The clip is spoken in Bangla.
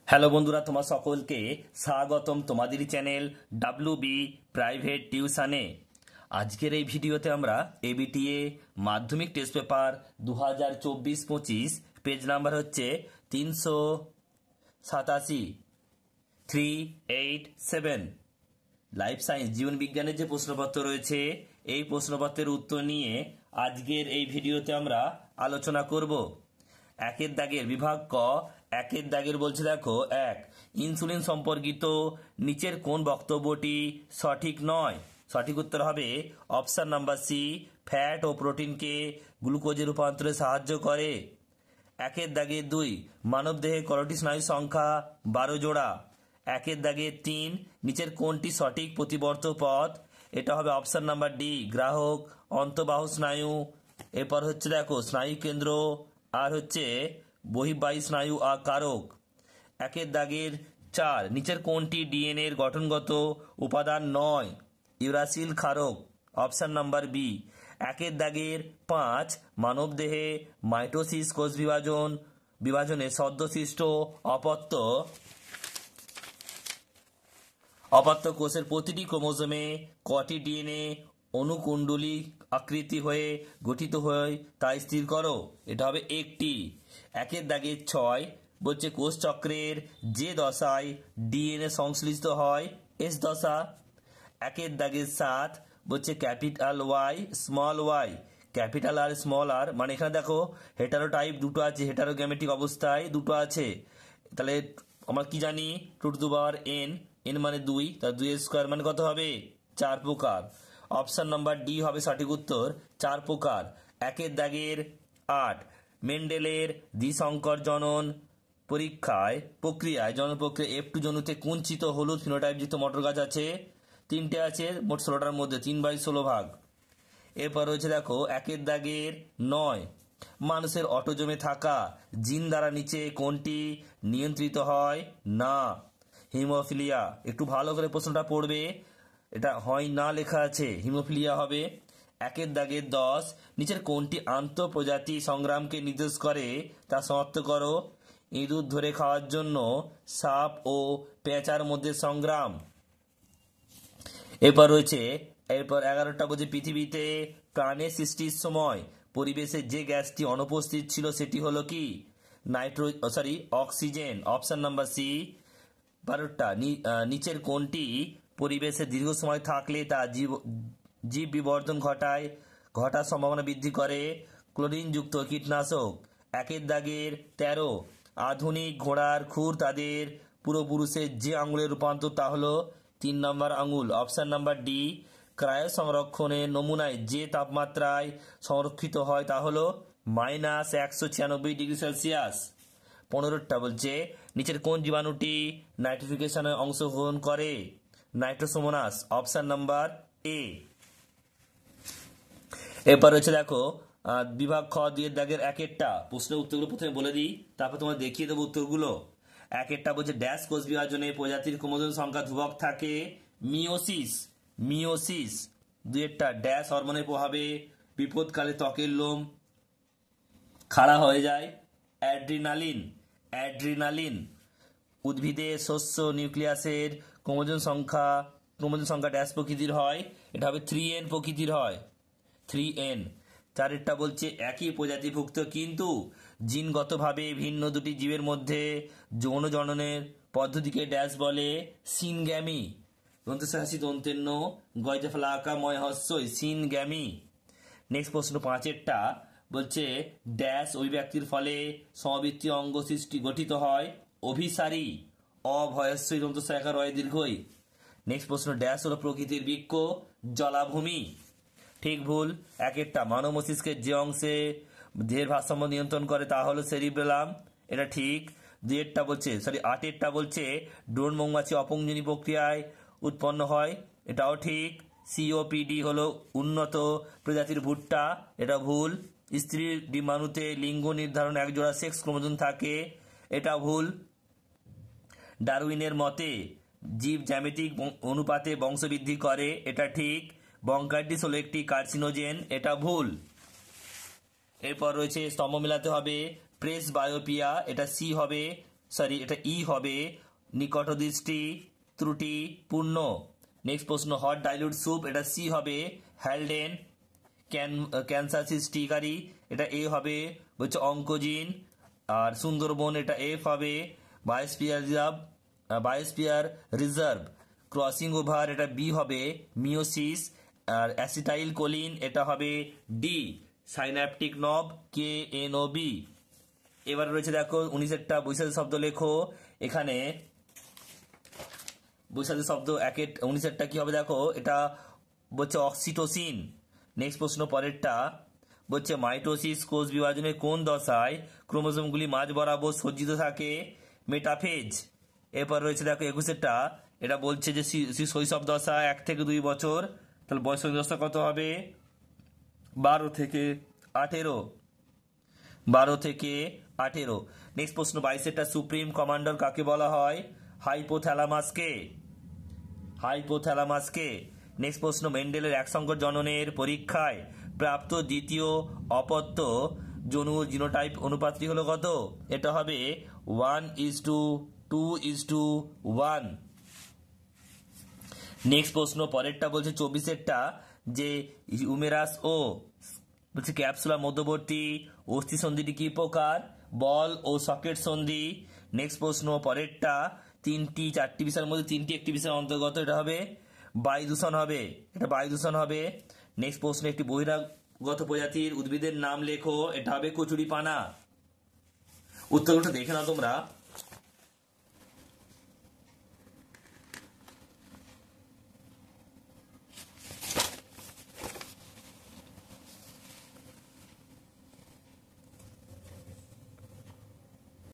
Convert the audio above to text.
হ্যালো বন্ধুরা, তোমার সকলকে স্বাগতম তোমাদের চ্যানেল ডাব্লিউবি প্রাইভেট টিউশনে। আজকের এই ভিডিওতে আমরা এবিটিএ মাধ্যমিক টেস্ট পেপার 2024-25 পেজ নাম্বার হচ্ছে 387 387 লাইফ সায়েন্স জীবন বিজ্ঞানের যে প্রশ্নপত্র রয়েছে এই প্রশ্নপত্রের উত্তর নিয়ে আজকের এই ভিডিওতে আমরা আলোচনা করব। একের দাগের বিভাগ ক, একের দাগের বলছে দেখো, এক, ইনসুলিন সম্পর্কিত নিচের কোন বক্তব্যটি সঠিক নয়? সঠিক উত্তর হবে অপশন নাম্বার সি, ফ্যাট ও প্রোটিনকে গ্লুকোজে রূপান্তরে সাহায্য করে। একের দাগের দুই, মানবদেহে করোটি স্নায়ুর সংখ্যা 12 জোড়া। একের দাগের তিন, নিচের কোনটি সঠিক প্রতিবর্ত পথ? এটা হবে অপশন নাম্বার ডি, গ্রাহক অন্তঃবাহু স্নায়ু। এরপর হচ্ছে দেখো স্নায়ু কেন্দ্র, আর হচ্ছে বহিঃবাহী স্নায়ু আর কারক। একের দাগের চার, নিচের কোনটি ডিএনএর গঠনগত উপাদান নয়? ইউরাসিল ক্ষারক, অপশন নাম্বার বি। একের দাগের পাঁচ, মানবদেহে মাইটোসিস কোষ বিভাজনে সদ্যসৃষ্ট অপত্য কোষের প্রতিটি ক্রোমোজোমে কটি ডিএনএ অনুকুণ্ডলী আকৃতি হয়ে গঠিত হয় তা স্থির করো? এটা হবে একটি। একের দাগের ছয় বলছে কোষ চক্রের যে দশায় ডিএনএ সংশ্লিষ্ট হয় এস দশা। একের দাগের সাত বলছে capital Y small Y. Capital R small R মানে এখানে দেখো হেটারোটাইপ দুটো আছে, হেটারোগ্যামেটিক অবস্থায় দুটো আছে। তাহলে আমরা কি জানি, two to the power N, N মানে দুই, তার 2 স্কোয়ার মানে কত হবে? 4 প্রকার। অপশন নাম্বার ডি হবে সঠিক উত্তর, 4 প্রকার। একের দাগের আট, মেন্ডেলের দ্বিসংকর জনন প্রক্রিয়ায় F2 জনুতে কুঞ্চিত হলুদ ফিনোটাইপযুক্ত মটর গাছ আছে? 3টে আছে, মোট 16টার মধ্যে 3/16 ভাগ। এরপর রয়েছে দেখো একের দাগের নয়, মানুষের অটোজোমে থাকা জিন দ্বারা নিচে কোনটি নিয়ন্ত্রিত হয় না? হিমোফিলিয়া। একটু ভালো করে প্রশ্নটা পড়বে, এটা হয় না লেখা আছে, হিমোফিলিয়া হবে। একের দাগের 10, নিচের কোনটি আন্তঃপ্রজাতি সংগ্রামকে নির্দেশ করে তা সমাপ্ত করো? ইঁদুর ধরে খাওয়ার জন্য সাপ ও পেঁচার মধ্যে সংগ্রাম। এরপর 11টা বলছে পৃথিবীতে প্রাণের সৃষ্টির সময় পরিবেশে যে গ্যাসটি অনুপস্থিত ছিল সেটি হলো কি? Oxygen, option number C. 12টা, নিচের কোনটি পরিবেশে দীর্ঘ সময় থাকলে তা জীব বিবর্ধন ঘটার সম্ভাবনা বৃদ্ধি করে? ক্লোরিনযুক্ত কীটনাশক। একের দাগের 13, আধুনিক ঘোড়ার খুর তাদের পূর্বপুরুষের যে আঙুলের রূপান্তর তা হলো 3 নম্বর আঙুল, অপশন নাম্বার ডি। ক্রায়ো সংরক্ষণের নমুনায় যে তাপমাত্রায় সংরক্ষিত হয় তা হলো -196°C। 15টা বলছে নিচের কোন জীবাণুটি নাইট্রিফিকেশনে অংশগ্রহণ করে? Nitrosomonas, option number A. এরপর রয়েছে দেখো বিভাগ খ, 2 দাগের একেরটা প্রশ্নের উত্তরগুলো প্রথমে বলে দিই, তারপর তোমার দেখিয়ে দেবো উত্তরগুলো। একেরটা বলছে ড্যাশ কোষ বিভাজনে প্রজাতির ক্রোমোজোম সংখ্যা ধ্রুবক থাকে? মিওসিস। 2টা, ড্যাশ হরমোনের প্রভাবে বিপদকালে ত্বকের লোম খাড়া হয়ে যায়? অ্যাড্রিনালিন। উদ্ভিদের শস্য নিউক্লিয়াসের ক্রোমোজোম সংখ্যা ড্যাশ প্রকৃতির হয়? এটা হবে 3n প্রকৃতির হয়, 3n। 4টা বলছে একই প্রজাতিভুক্ত কিন্তু জিনগতভাবে ভিন্ন দুটি জীবের মধ্যে যৌন জননের পদ্ধতিকে ড্যাশ বলে? সিনগ্যামি। দন্তস্বাসী দন্তেন্ন গয়জা ফেলা আঁকা ময় হস্যই, সিনগ্যামি। নেক্সট প্রশ্ন 5এরটা বলছে ড্যাশ অভিব্যক্তির ফলে সমবৃত্তীয় অঙ্গ সৃষ্টি গঠিত হয়? অভিসারী, অভয়স্বই দন্তস্বায়কা রয় দীর্ঘই। নেক্সট প্রশ্ন, ড্যাশ হলো প্রকৃতির বৃক্ষ? জলাভূমি। ঠিক ভুল। একেরটা, মানব মস্তিষ্কের যে অংশে দেহের ভারসাম্য নিয়ন্ত্রণ করে তা হলো সেরিবেলাম, এটা ঠিক। 8এরটা বলছে ড্রোন মৌমাছি অপুংজনী প্রক্রিয়ায় উৎপন্ন হয়, এটাও ঠিক। সিওপিডি হলো উন্নত প্রজাতির ভুট্টা, এটা ভুল। স্ত্রীর ডিম্বাণুতে লিঙ্গ নির্ধারণ একজোড়া সেক্স ক্রোমোজোম থাকে, এটা ভুল। ডারউইনের মতে জীব জ্যামিতিক অনুপাতে বংশবৃদ্ধি করে, এটা ঠিক। ব্রঙ্কাইটিস হলো একটি কার্সিনোজেন, এটা ভুল। এরপর রয়েছে স্তম্ভ মেলাতে হবে প্রেসবায়োপিয়া, এটা সি হবে। সরি এটা ই হবে নিকটদৃষ্টি ত্রুটিপূর্ণ। নেক্সট প্রশ্ন হট ডাইলুট স্যুপ, এটা সি হবে হ্যালডেন ক্যান্সার সৃষ্টিকারী, এটা এ হবে হচ্ছে অঙ্কোজিন। আর সুন্দরবন এটা এফ হবে বায়োস্ফিয়ার রিজার্ভ। ক্রসিং ওভার এটা বি হবে মিওসিস। আর অ্যাসিটাইল কোলিন এটা হবে ডি সাইন্যাপটিক নব কে এন ও বি। এবার রয়েছে দেখো 19 বৈশাখী শব্দ লেখো। এখানে বৈশাখী শব্দ 19 কি হবে দেখো, এটা বলছে অক্সিটোসিন। নেক্সট প্রশ্ন পরেরটা বলছে মাইটোসিস কোষ বিভাজনের কোন দশায় ক্রোমোজোমগুলি মাঝ বরাবর সজ্জিত থাকে? মেটাফেজ। এরপর রয়েছে দেখো 21টা, এটা বলছে যে শৈশব দশা 1 থেকে 2 বছর, তাহলে বয়স দশা কত হবে? 12 থেকে 18। 12 থেকে 18। নেক্সট প্রশ্ন 22টা সুপ্রিম কমান্ডার কাকে বলা হয়? হাইপোথ্যালামাসকে। নেক্সট প্রশ্ন মেন্ডেলের একসঙ্গত জননের পরীক্ষায় প্রাপ্ত দ্বিতীয় অপত্য জনুর জিনোটাইপ অনুপাতটি হলো কত? এটা হবে 1:2:1। নেক্সট প্রশ্ন পরেরটা বলছে 24টা যে ইউমেরাস ও বলছে ক্যাপসুলার মধ্যবর্তী অস্থি সন্ধিটি কি প্রকার? বল ও সকেট সন্ধি। নেক্সট প্রশ্ন পরেরটা 4টি বিষয়ের মধ্যে 3টি একটি বিষয়ের অন্তর্গত, এটা হবে বায়ু দূষণ হবে, এটা বায়ু দূষণ হবে। নেক্সট প্রশ্ন একটি বহিরাগত প্রজাতির উদ্ভিদের নাম লেখো, এটা হবে কচুরিপানা। উত্তরটা দেখে নাও তোমরা।